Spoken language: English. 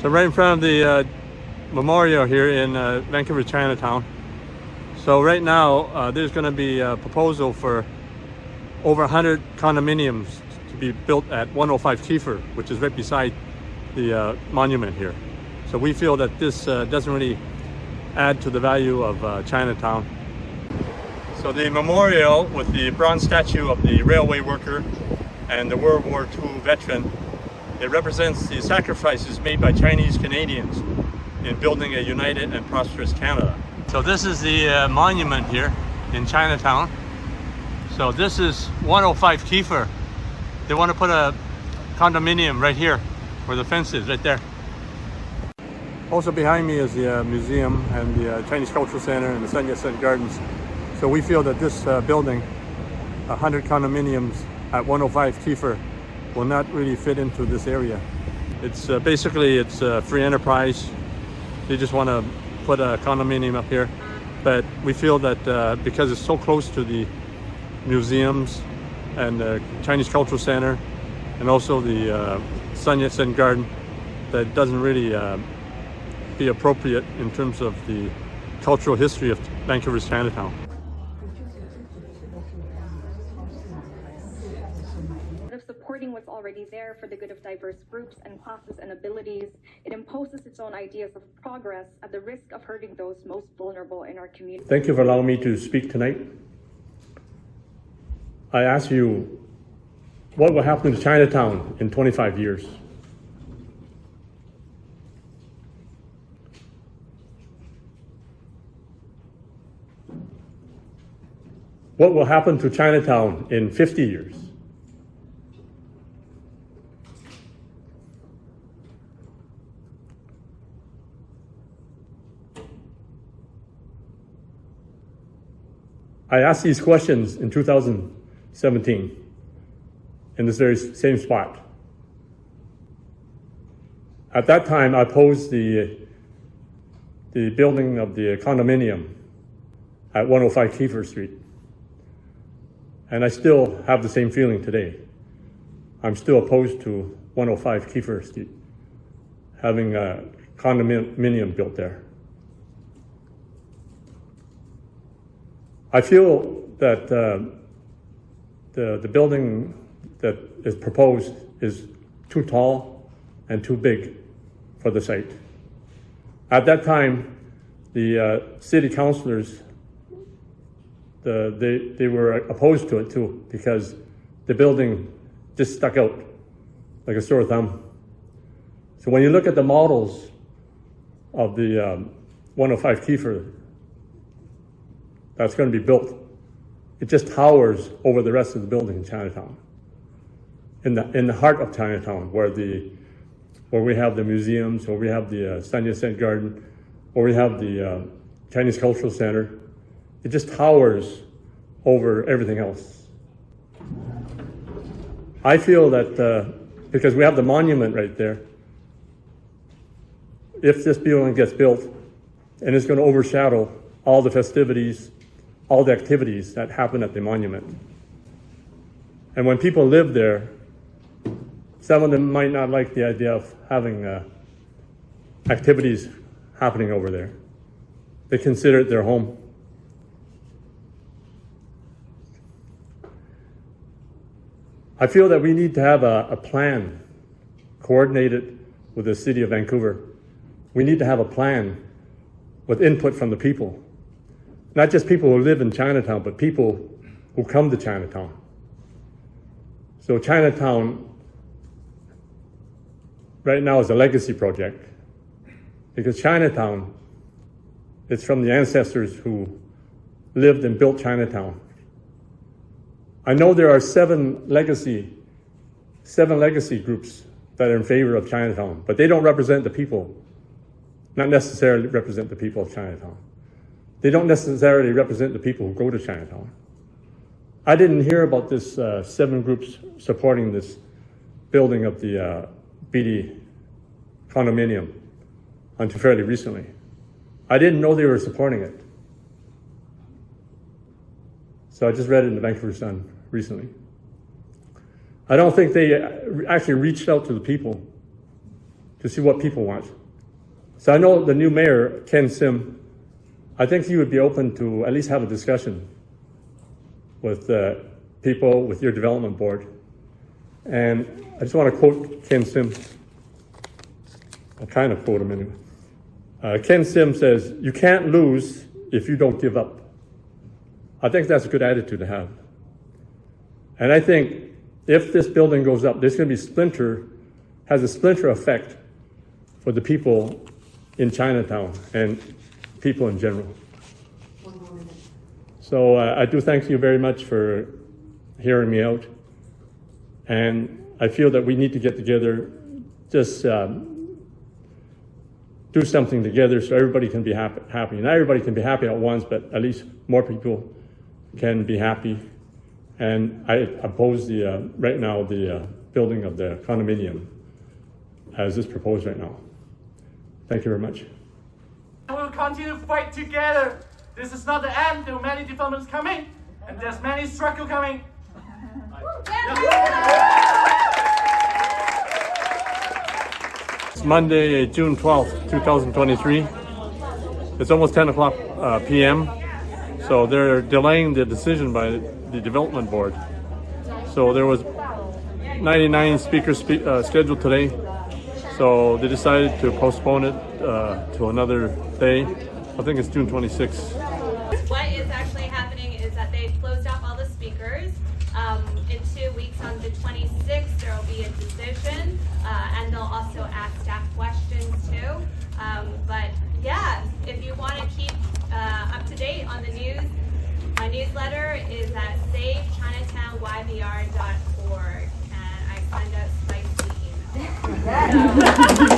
So right in front of the memorial here in Vancouver Chinatown. So right now there's going to be a proposal for over 100 condominiums to be built at 105 Keefer, which is right beside the monument here. So we feel that this doesn't really add to the value of Chinatown. So the memorial with the bronze statue of the railway worker and the World War II veteran, it represents the sacrifices made by Chinese Canadians in building a united and prosperous Canada. So this is the monument here in Chinatown. So this is 105 Keefer. They want to put a condominium right here where the fence is, right there. Also behind me is the museum and the Chinese Cultural Center and the Sun Yat-sen Gardens. So we feel that this building, 100 condominiums at 105 Keefer, will not really fit into this area. It's basically it's free enterprise. They just want to put a condominium up here, but we feel that because it's so close to the museums and the Chinese Cultural Center and also the Sun Yat-sen Garden, that doesn't really be appropriate in terms of the cultural history of Vancouver's Chinatown. Supporting what's already there for the good of diverse groups and classes and abilities, it imposes its own ideas of progress at the risk of hurting those most vulnerable in our community. Thank you for allowing me to speak tonight. I ask you, what will happen to Chinatown in 25 years? What will happen to Chinatown in 50 years? I asked these questions in 2017 in this very same spot. At that time, I opposed the building of the condominium at 105 Keefer Street. And I still have the same feeling today. I'm still opposed to 105 Keefer Street, having a condominium built there. I feel that the building that is proposed is too tall and too big for the site. At that time, the city councilors, they were opposed to it too, because the building just stuck out like a sore thumb. So when you look at the models of the 105 Keefer that's going to be built, it just towers over the rest of the building in Chinatown. In the heart of Chinatown, where we have the museums, where we have the Sun Yat-sen Garden, where we have the Chinese Cultural Center, it just towers over everything else. I feel that because we have the monument right there, if this building gets built, and it's going to overshadow all the festivities, all the activities that happen at the monument. And when people live there, some of them might not like the idea of having activities happening over there. They consider it their home. I feel that we need to have a plan coordinated with the City of Vancouver. We need to have a plan with input from the people. Not just people who live in Chinatown, but people who come to Chinatown. So Chinatown right now is a legacy project, because Chinatown, it's from the ancestors who lived and built Chinatown. I know there are seven legacy groups that are in favor of Chinatown, but they don't represent the people, not necessarily represent the people of Chinatown. They don't necessarily represent the people who go to Chinatown. I didn't hear about this 7 groups supporting this building of the BD condominium until fairly recently. I didn't know they were supporting it. So I just read it in the Vancouver Sun recently. I don't think they actually reached out to the people to see what people want. So I know the new mayor, Ken Sim, I think he would be open to at least have a discussion with people, with your development board. And I just want to quote Ken Sim. I'll kind of quote him anyway. Ken Sim says, "You can't lose if you don't give up." I think that's a good attitude to have. And I think if this building goes up, there's going to be has a splinter effect for the people in Chinatown and people in general. So I do thank you very much for hearing me out. And I feel that we need to get together, just do something together so everybody can be happy. Not everybody can be happy at once, but at least more people can be happy. And I oppose right now the building of the condominium as is proposed right now. Thank you very much. We will continue to fight together. This is not the end. There are many developments coming, and there's many struggles coming. It's Monday, June 12th, 2023. It's almost 10 o'clock p.m. So they're delaying the decision by the development board. So there was 99 speakers scheduled today. So they decided to postpone it to another day. I think it's June 26th. What is actually happening is that they've closed off all the speakers. In 2 weeks, on the 26th, there will be a decision, and they'll also ask staff questions too. But yeah, if you want to keep up to date on the news, my newsletter is at savechinatownybr.org, and I send out spicy emails.